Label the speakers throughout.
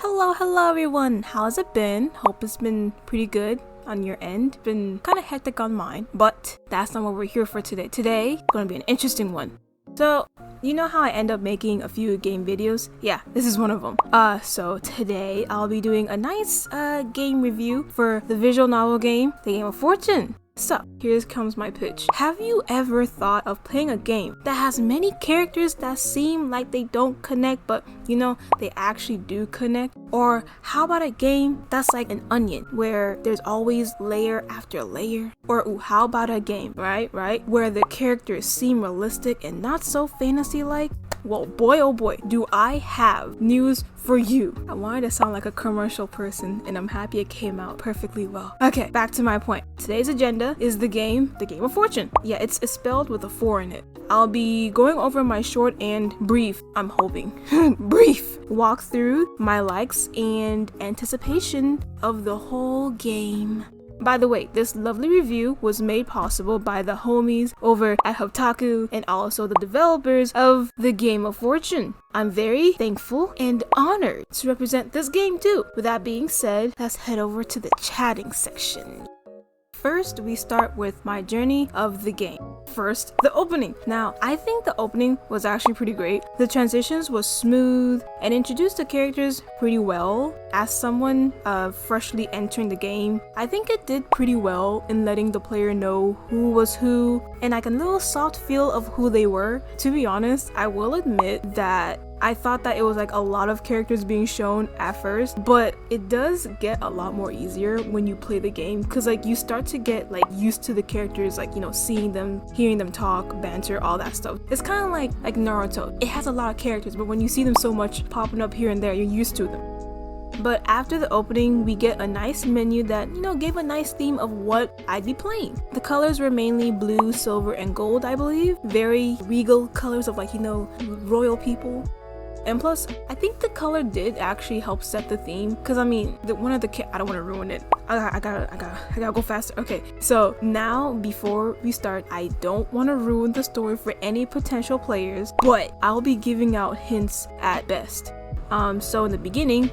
Speaker 1: Hello everyone, how's it been? Hope it's been pretty good on your end. Been kind of hectic on mine, but that's not what we're here for today. Today, gonna be an interesting one. So, you know how I end up making a few game videos? Yeah, this is one of them. So today I'll be doing a nice game review for the visual novel game, The Game of Fortune. So, here comes my pitch. Have you ever thought of playing a game that has many characters that seem like they don't connect, but you know, they actually do connect? Or how about a game that's like an onion, where there's always layer after layer? Or how about a game, right, where the characters seem realistic and not so fantasy-like? Well, boy oh boy, do I have news for you. I wanted to sound like a commercial person, and I'm happy it came out perfectly well. Okay, back to my point. Today's agenda is the game of Fortune. Yeah, it's spelled with a 4 in it. I'll be going over my short and brief, I'm hoping, brief walkthrough, my likes and anticipation of the whole game. By the way, this lovely review was made possible by the homies over at Hotaku and also the developers of The Game of Fortune. I'm very thankful and honored to represent this game too. With that being said, let's head over to the chatting section. First, we start with my journey of the game. First, the opening. Now, I think the opening was actually pretty great. The transitions was smooth and introduced the characters pretty well. As someone freshly entering the game, I think it did pretty well in letting the player know who was who and like a little soft feel of who they were. To be honest, I will admit that I thought that it was like a lot of characters being shown at first, but it does get a lot more easier when you play the game, because like you start to get like used to the characters, like, you know, seeing them, hearing them talk, banter, all that stuff. It's kind of like Naruto. It has a lot of characters, but when you see them so much popping up here and there, you're used to them. But after the opening, we get a nice menu that, you know, gave a nice theme of what I'd be playing. The colors were mainly blue, silver, and gold, I believe. Very regal colors of, like, you know, royal people. And plus, I think the color did actually help set the theme, because I mean, one of the I don't want to ruin it. I gotta go faster. Okay, so now before we start, I don't want to ruin the story for any potential players, but I'll be giving out hints at best. So in the beginning,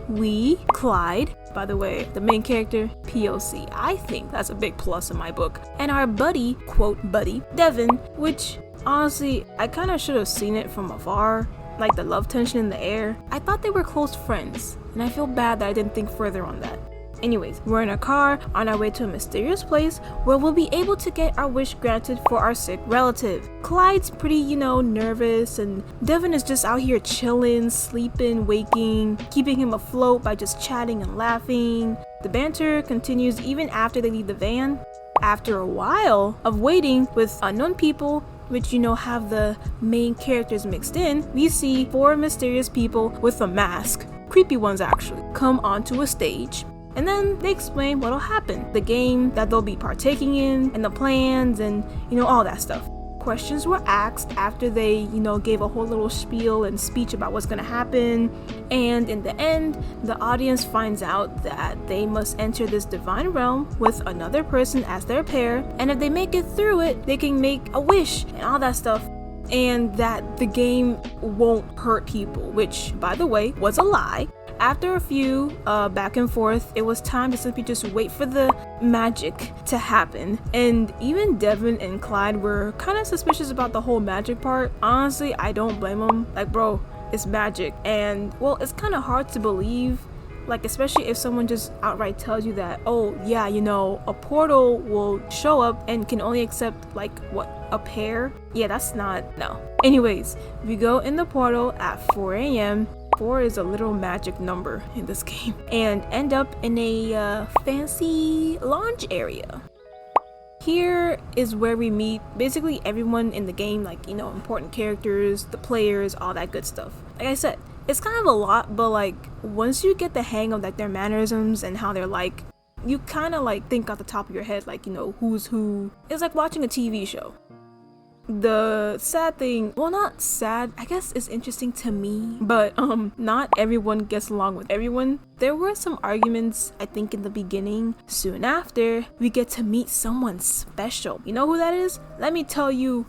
Speaker 1: Clyde, by the way, the main character, POC. I think that's a big plus in my book. And our buddy, quote buddy, Devin, which honestly, I kind of should have seen it from afar. Like the love tension in the air. I thought they were close friends, and I feel bad that I didn't think further on that. Anyways, we're in a car on our way to a mysterious place where we'll be able to get our wish granted for our sick relative. Clyde's pretty, you know, nervous, and Devin is just out here chilling, sleeping, waking, keeping him afloat by just chatting and laughing. The banter continues even after they leave the van. After a while of waiting with unknown people, which, you know, have the main characters mixed in, we see 4 mysterious people with a mask, creepy ones actually, come onto a stage. And then they explain what'll happen, the game that they'll be partaking in, and the plans, and, you know, all that stuff. Questions were asked after they, you know, gave a whole little spiel and speech about what's gonna happen. And in the end, the audience finds out that they must enter this divine realm with another person as their pair, and if they make it through it, they can make a wish and all that stuff. And that the game won't hurt people, which, by the way, was a lie. After a few back and forth, it was time to simply just wait for the magic to happen. And even Devin and Clyde were kind of suspicious about the whole magic part. Honestly, I don't blame them. Like, bro, it's magic. And, well, it's kind of hard to believe. Like, especially if someone just outright tells you that, oh, yeah, you know, a portal will show up and can only accept, like, what, a pair? Yeah, that's not, no. Anyways, we go in the portal at 4 a.m. 4 is a little magic number in this game, and end up in a fancy lounge area. Here is where we meet basically everyone in the game, like, you know, important characters, the players, all that good stuff. Like I said, it's kind of a lot, but like once you get the hang of like their mannerisms and how they're like, you kind of like think off the top of your head, like, you know, who's who. It's like watching a TV show. The sad thing, well, not sad, I guess it's interesting to me, but not everyone gets along with everyone. There were some arguments, I think, in the beginning. Soon after, we get to meet someone special. You know who that is? Let me tell you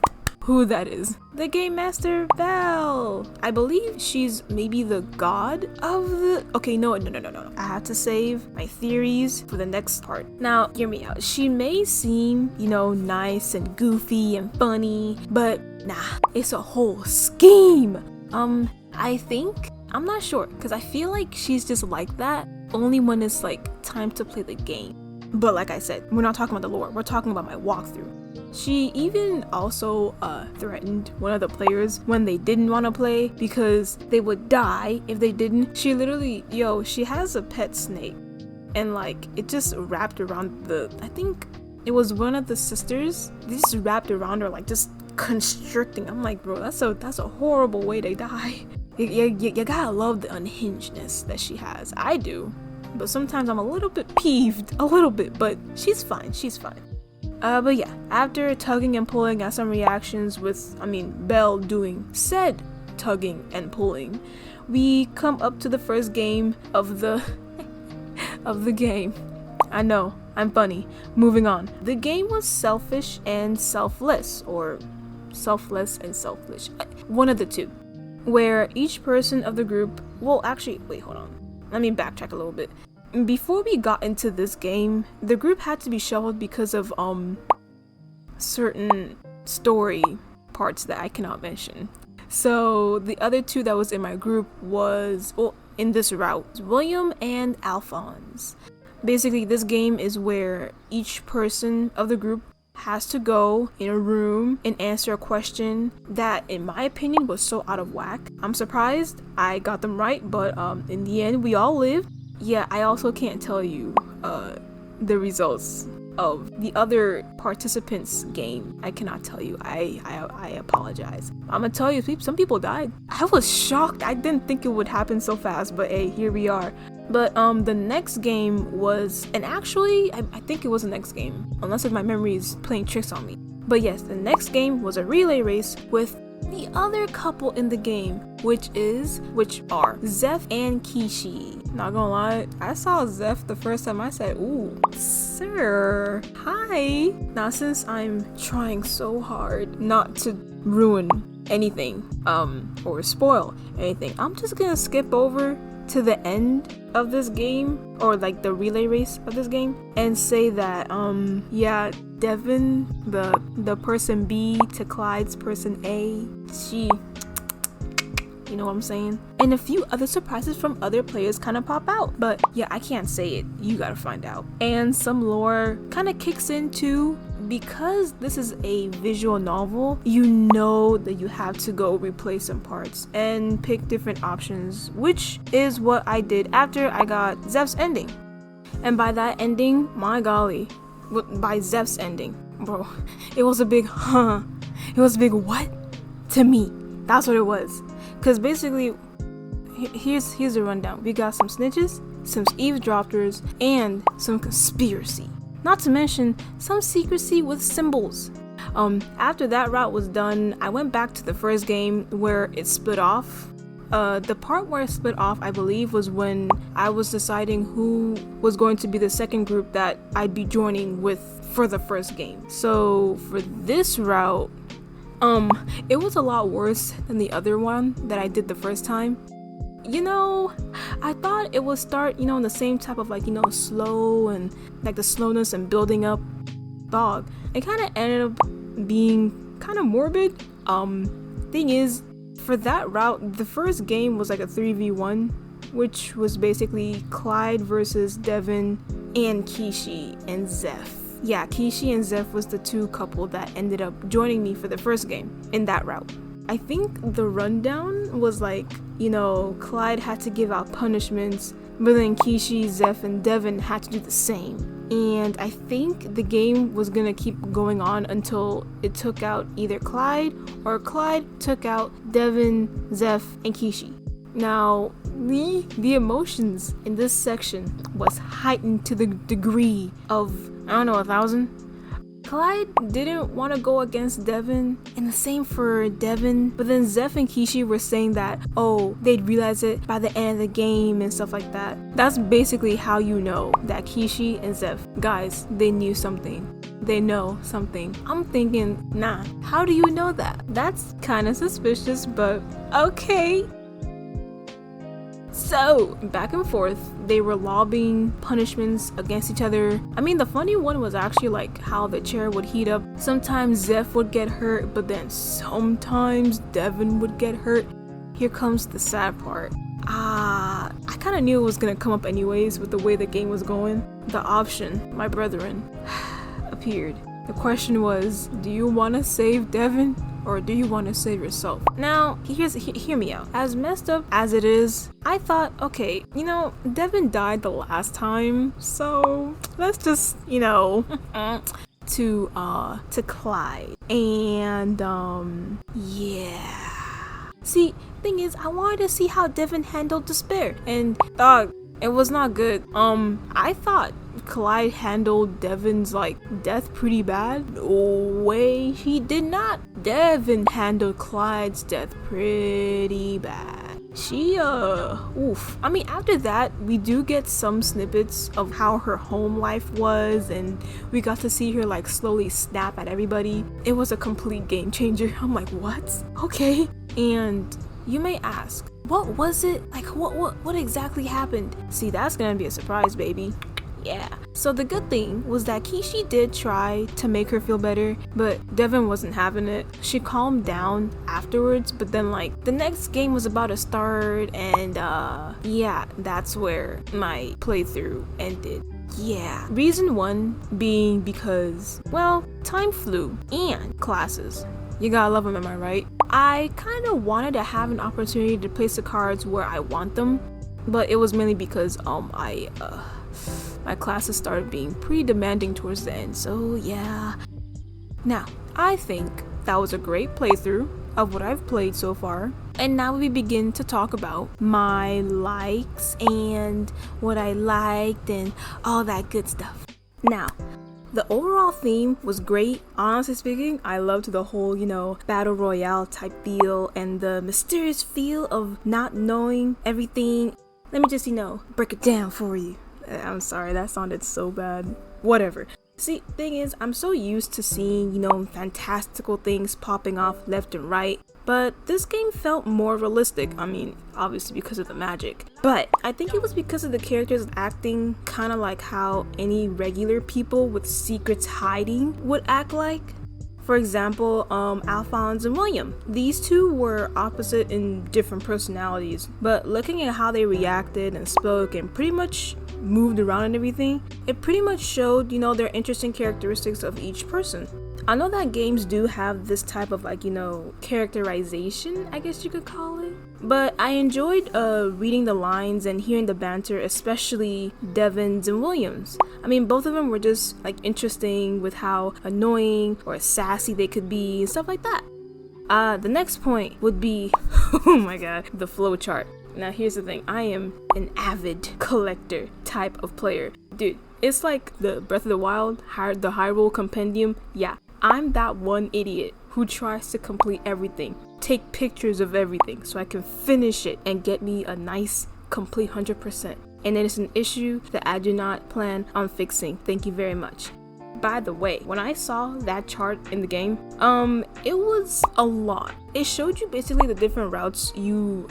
Speaker 1: who that is. The Game Master Val. I believe she's maybe the god of the... Okay, no. I have to save my theories for the next part. Now, hear me out. She may seem, nice and goofy and funny, but nah, it's a whole scheme. I think... I'm not sure, because I feel like she's just like that only when it's like time to play the game. But like I said, we're not talking about the lore, we're talking about my walkthrough. She even also threatened one of the players when they didn't want to play because they would die if they didn't. She literally, she has a pet snake, and like it just wrapped around I think it was one of the sisters. They just wrapped around her, like just constricting. I'm like, bro, that's a horrible way to die. You gotta love the unhingedness that she has. I do, but sometimes I'm a little bit peeved, but she's fine. But yeah, after tugging and pulling at some reactions with, Belle doing said tugging and pulling, we come up to the first game of the game. I know, I'm funny. Moving on. The game was selfish and selfless, or selfless and selfish. One of the two. Where each person of the group, well actually, wait, hold on. Let me backtrack a little bit. Before we got into this game, the group had to be shuffled because of certain story parts that I cannot mention. So the other two that was in my group was, in this route, William and Alphonse. Basically, this game is where each person of the group has to go in a room and answer a question that, in my opinion, was so out of whack. I'm surprised I got them right, but in the end, we all lived. Yeah, I also can't tell you the results of the other participants' game. I cannot tell you. I apologize. I'm gonna tell you, some people died. I was shocked. I didn't think it would happen so fast, but hey, here we are. But the next game was, and actually, I think it was the next game, unless if my memory is playing tricks on me. But yes, the next game was a relay race with the other couple in the game, which are Zeph and Kishi. Not gonna lie, I saw Zeph the first time. I said, ooh, sir, hi. Now, since I'm trying so hard not to ruin anything, or spoil anything, I'm just gonna skip over to the end of this game, or like the relay race of this game, and say that yeah, Devin, the person B to Clyde's person A, she, you know what I'm saying, and a few other surprises from other players kind of pop out. But yeah, I can't say it, you gotta find out. And some lore kind of kicks in too, because this is a visual novel. You know that you have to go replay some parts and pick different options, which is what I did after I got Zeph's ending. And by that ending, my golly, by Zeph's ending, bro, it was a big it was a big what to me. That's what it was. Because basically, here's the rundown. We got some snitches, some eavesdroppers, and some conspiracy. Not to mention some secrecy with symbols. After that route was done, I went back to the first game where it split off. The part where it split off, I believe, was when I was deciding who was going to be the second group that I'd be joining with for the first game. So for this route, it was a lot worse than the other one that I did the first time. I thought it would start, in the same type of slow and like the slowness and building up dog. It kind of ended up being kind of morbid. Thing is, for that route, the first game was like a 3v1, which was basically Clyde versus Devin and Kishi and Zeph. Yeah, Kishi and Zeph was the two couple that ended up joining me for the first game in that route. I think the rundown was like, Clyde had to give out punishments, but then Kishi, Zeph, and Devin had to do the same. And I think the game was gonna keep going on until it took out either Clyde or Clyde took out Devin, Zeph, and Kishi. Now, the emotions in this section was heightened to the degree of, 1,000. Clyde didn't want to go against Devin, and the same for Devin, but then Zeph and Kishi were saying that, they'd realize it by the end of the game and stuff like that. That's basically how you know that Kishi and Zeph, guys, they knew something. they know something. I'm thinking, nah, how do you know that? That's kind of suspicious, but okay. So, back and forth, they were lobbying punishments against each other. I mean, the funny one was actually like how the chair would heat up. Sometimes Zeph would get hurt, but then sometimes Devin would get hurt. Here comes the sad part. I kind of knew it was gonna come up anyways with the way the game was going. The option, my brethren, appeared. The question was, do you want to save Devin or do you want to save yourself? Now, hear me out. As messed up as it is, I thought, okay, you know, Devin died the last time, so let's just, you know, to Clyde. And yeah. See, thing is, I wanted to see how Devin handled despair, and dog, it was not good. I thought Clyde handled Devin's like death pretty bad. No way, he did not. Devin handled Clyde's death pretty bad. She oof. I mean, after that, we do get some snippets of how her home life was, and we got to see her like slowly snap at everybody. It was a complete game changer. I'm like, what? Okay. And you may ask, what was it? Like, what exactly happened? See, that's gonna be a surprise, baby. Yeah. So the good thing was that Kishi did try to make her feel better, but Devin wasn't having it. She calmed down afterwards, but then like the next game was about to start, and yeah, that's where my playthrough ended. Yeah. Reason one being because, well, time flew and classes. You gotta love them, am I right? I kind of wanted to have an opportunity to place the cards where I want them, but it was mainly because my classes started being pretty demanding towards the end, so yeah. Now, I think that was a great playthrough of what I've played so far, and now we begin to talk about my likes and what I liked and all that good stuff. Now, the overall theme was great. Honestly speaking, I loved the whole, you know, battle royale type feel and the mysterious feel of not knowing everything. Let me just, you know, break it down for you. I'm sorry, that sounded so bad. Whatever. See, thing is, I'm so used to seeing, you know, fantastical things popping off left and right, but this game felt more realistic. I mean, obviously because of the magic, but I think it was because of the characters acting kind of like how any regular people with secrets hiding would act like. For example, Alphonse and William. These two were opposite in different personalities, but looking at how they reacted and spoke and pretty much moved around and everything, it pretty much showed, you know, their interesting characteristics of each person. I know that games do have this type of like, you know, characterization, I guess you could call it, but I enjoyed reading the lines and hearing the banter, especially Devin's and Williams. I mean, both of them were just like interesting with how annoying or sassy they could be and stuff like that. The next point would be, oh my god, the flowchart. Now here's the thing, I am an avid collector type of player. Dude, it's like the Breath of the Wild, the Hyrule Compendium. Yeah, I'm that one idiot who tries to complete everything, take pictures of everything so I can finish it and get me a nice complete 100%. And it is an issue that I do not plan on fixing. Thank you very much. By the way, when I saw that chart in the game, it was a lot. It showed you basically the different routes you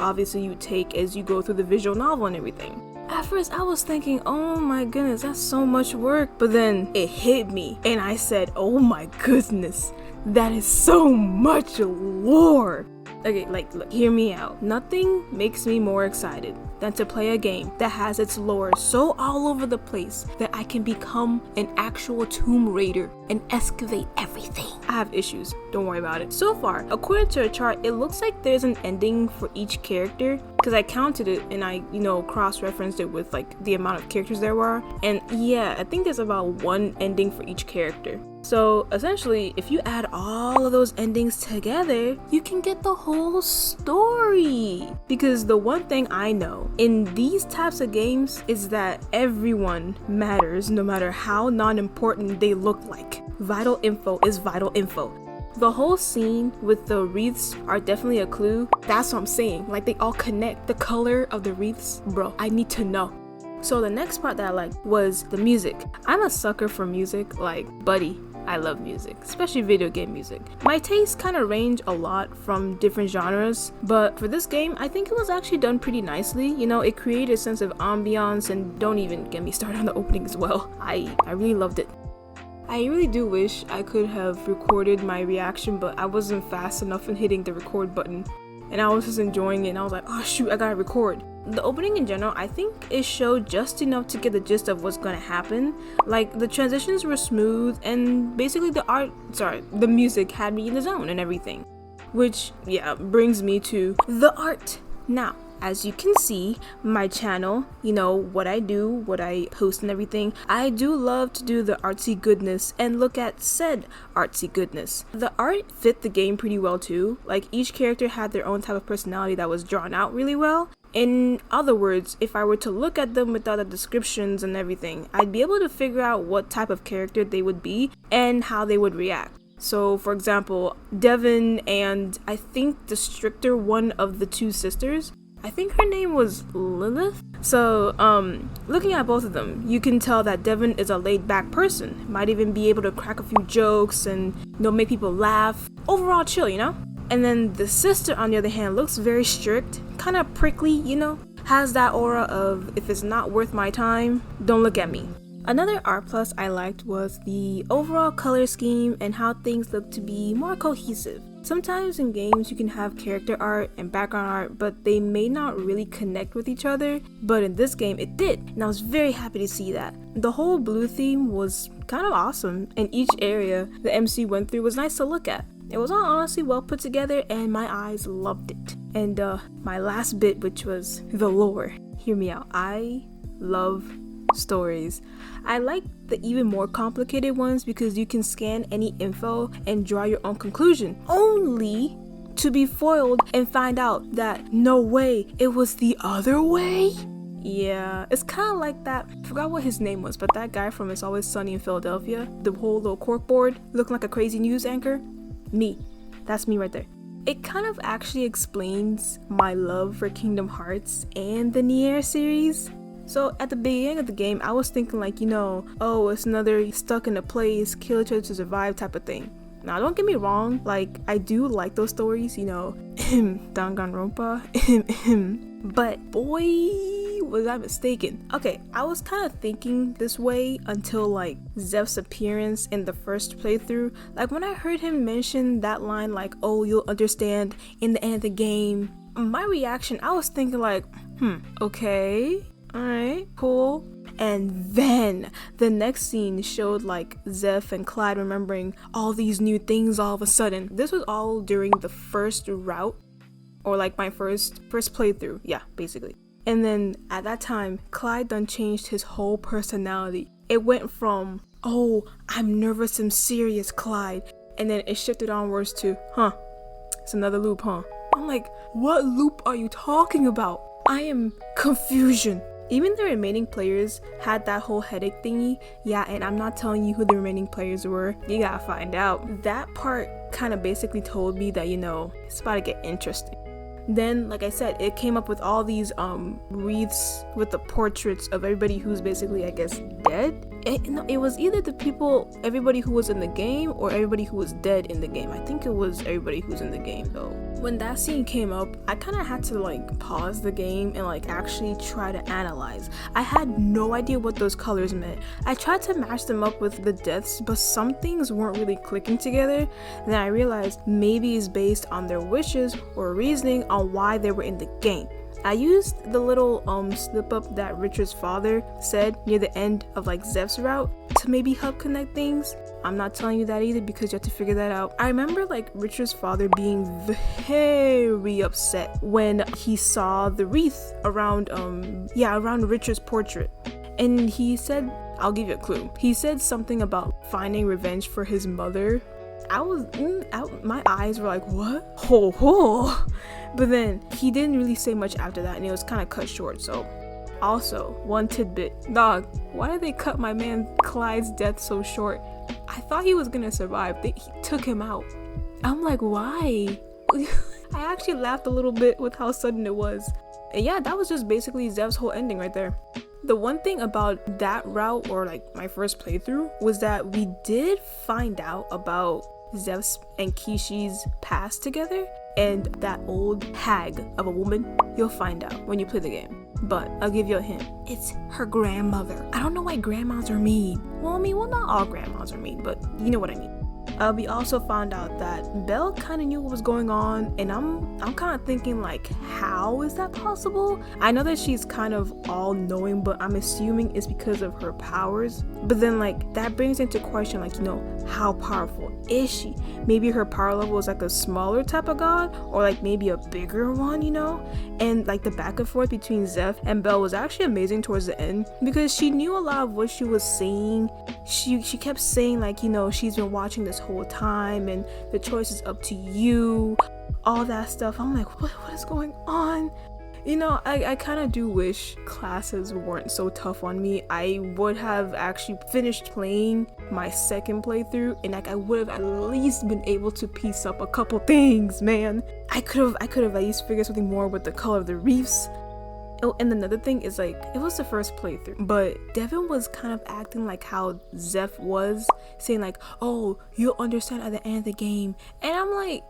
Speaker 1: take as you go through the visual novel and everything. At first I was thinking, oh my goodness, that's so much work, but then it hit me and I said, oh my goodness, that is so much lore. Okay, like, look, hear me out. Nothing makes me more excited than to play a game that has its lore so all over the place that I can become an actual Tomb Raider and excavate everything. I have issues, don't worry about it. So far, according to a chart, it looks like there's an ending for each character, because I counted it and I, you know, cross-referenced it with like the amount of characters there were, and yeah, I think there's about one ending for each character. So essentially, if you add all of those endings together, you can get the whole story. Because the one thing I know in these types of games is that everyone matters, no matter how non-important they look like. Vital info is vital info. The whole scene with the wreaths are definitely a clue. That's what I'm saying. Like, they all connect. The color of the wreaths, bro, I need to know. So the next part that I liked was the music. I'm a sucker for music, like, buddy. I love music, especially video game music. My tastes kind of range a lot from different genres, but for this game, I think it was actually done pretty nicely. You know, it created a sense of ambiance, and don't even get me started on the opening as well. I really loved it. I really do wish I could have recorded my reaction, but I wasn't fast enough in hitting the record button, and I was just enjoying it, and I was like, oh shoot, I gotta record. The opening in general, I think it showed just enough to get the gist of what's gonna happen. Like, the transitions were smooth, and basically the music had me in the zone and everything. Which, yeah, brings me to the art. Now, as you can see, my channel, you know, what I do, what I post and everything, I do love to do the artsy goodness and look at said artsy goodness. The art fit the game pretty well too. Like, each character had their own type of personality that was drawn out really well. In other words, if I were to look at them without the descriptions and everything, I'd be able to figure out what type of character they would be and how they would react. So, for example, Devin and I think the stricter one of the two sisters, I think her name was Lilith. So, looking at both of them, you can tell that Devin is a laid-back person. Might even be able to crack a few jokes and, you know, make people laugh. Overall chill, you know? And then the sister, on the other hand, looks very strict, kind of prickly, you know? Has that aura of, if it's not worth my time, don't look at me. Another art plus I liked was the overall color scheme and how things look to be more cohesive. Sometimes in games you can have character art and background art, but they may not really connect with each other. But in this game it did, and I was very happy to see that. The whole blue theme was kind of awesome, and each area the MC went through was nice to look at. It was all honestly well put together, and my eyes loved it. And my last bit, which was the lore. Hear me out. I love stories. I like the even more complicated ones because you can scan any info and draw your own conclusion, only to be foiled and find out that no way, it was the other way. Yeah, it's kind of like that, I forgot what his name was, but that guy from It's Always Sunny in Philadelphia, the whole little corkboard looking like a crazy news anchor. Me. That's me right there. It kind of actually explains my love for Kingdom Hearts and the Nier series. So at the beginning of the game, I was thinking like, you know, oh, it's another stuck in a place, kill each other to survive type of thing. Now, don't get me wrong, like, I do like those stories, you know, Danganronpa, but boy, was I mistaken. Okay, I was kind of thinking this way until like Zeph's appearance in the first playthrough. Like, when I heard him mention that line like, oh, you'll understand in the end of the game, my reaction, I was thinking like, okay, alright, cool. And then the next scene showed like Zeph and Clyde remembering all these new things all of a sudden. This was all during the first route, or like my first playthrough, yeah, basically. And then at that time, Clyde done changed his whole personality. It went from, oh, I'm nervous and serious, Clyde, and then it shifted onwards to, it's another loop, huh? I'm like, what loop are you talking about? I am confusion. Even the remaining players had that whole headache thingy. Yeah, and I'm not telling you who the remaining players were. You gotta find out. That part kind of basically told me that, you know, it's about to get interesting. Then, like I said, it came up with all these wreaths with the portraits of everybody who's basically, I guess, dead. It was either everybody who was in the game or everybody who was dead in the game. I think it was everybody who's in the game though. When that scene came up, I kind of had to like pause the game and like actually try to analyze. I had no idea what those colors meant. I tried to match them up with the deaths, but some things weren't really clicking together. Then I realized maybe it's based on their wishes or reasoning on why they were in the game. I used the little slip up that Richard's father said near the end of like Zeph's route to maybe help connect things. I'm not telling you that either because you have to figure that out. I remember like Richard's father being very upset when he saw the wreath around Richard's portrait. And he said, I'll give you a clue. He said something about finding revenge for his mother. My eyes were like, what? Ho. But then he didn't really say much after that, and it was kind of cut short. So also, one tidbit, dog, why did they cut my man Clyde's death so short? I thought he was gonna survive. He took him out. I'm like, why? I actually laughed a little bit with how sudden it was. And yeah, that was just basically Zeph's whole ending right there. The one thing about that route, or like my first playthrough, was that we did find out about Zeph's and Kishi's past together, and that old hag of a woman, you'll find out when you play the game. But I'll give you a hint. It's her grandmother. I don't know why grandmas are mean. Well, not all grandmas are mean, but you know what I mean. We also found out that Belle kind of knew what was going on, and I'm kind of thinking like, how is that possible? I know that she's kind of all-knowing, but I'm assuming it's because of her powers. But then like that brings into question, like, how powerful is she? Maybe her power level is like a smaller type of god, or like maybe a bigger one, And like the back and forth between Zeph and Belle was actually amazing towards the end, because she knew a lot of what she was saying. She kept saying like, she's been watching this whole time and the choice is up to you, all that stuff. I'm like, what is going on? I kind of do wish classes weren't so tough on me. I would have actually finished playing my second playthrough, and like I would have at least been able to piece up a couple things, man. I could have at least figured something more with the color of the reefs. Oh, and another thing is like, it was the first playthrough, but Devin was kind of acting like how Zeph was, saying like, oh, you'll understand at the end of the game. And I'm like,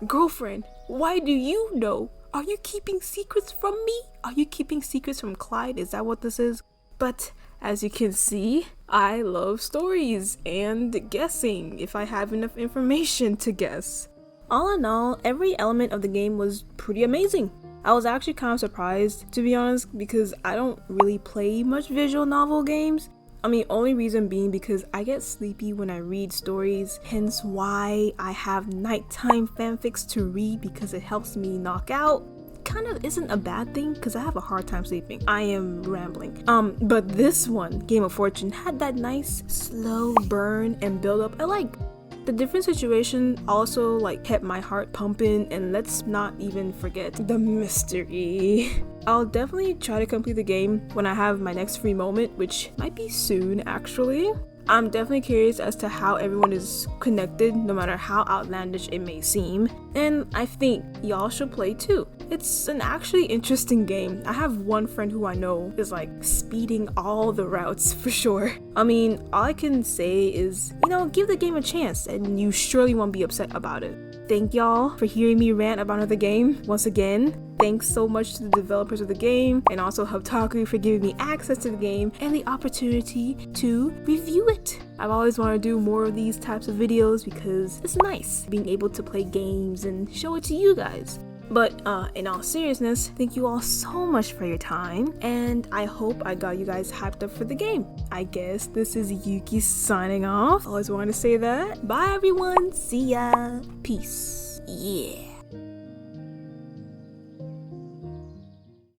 Speaker 1: girlfriend, why do you know? Are you keeping secrets from me? Are you keeping secrets from Clyde? Is that what this is? But as you can see, I love stories and guessing if I have enough information to guess. All in all, every element of the game was pretty amazing. I was actually kind of surprised, to be honest, because I don't really play much visual novel games. Only reason being because I get sleepy when I read stories, hence why I have nighttime fanfics to read, because it helps me knock out. Kind of isn't a bad thing because I have a hard time sleeping. I am rambling. But this one, Game of Fortune, had that nice slow burn and build up. I like the different situation also like kept my heart pumping, and let's not even forget the mystery. I'll definitely try to complete the game when I have my next free moment, which might be soon actually. I'm definitely curious as to how everyone is connected, no matter how outlandish it may seem, and I think y'all should play too. It's an actually interesting game. I have one friend who I know is like speeding all the routes for sure. All I can say is, give the game a chance and you surely won't be upset about it. Thank y'all for hearing me rant about another game once again. Thanks so much to the developers of the game, and also Hubtaku for giving me access to the game and the opportunity to review it. I've always wanted to do more of these types of videos because it's nice being able to play games and show it to you guys. But in all seriousness, thank you all so much for your time, and I hope I got you guys hyped up for the game. I guess this is Yuki signing off. Always wanted to say that. Bye everyone, see ya, peace, yeah.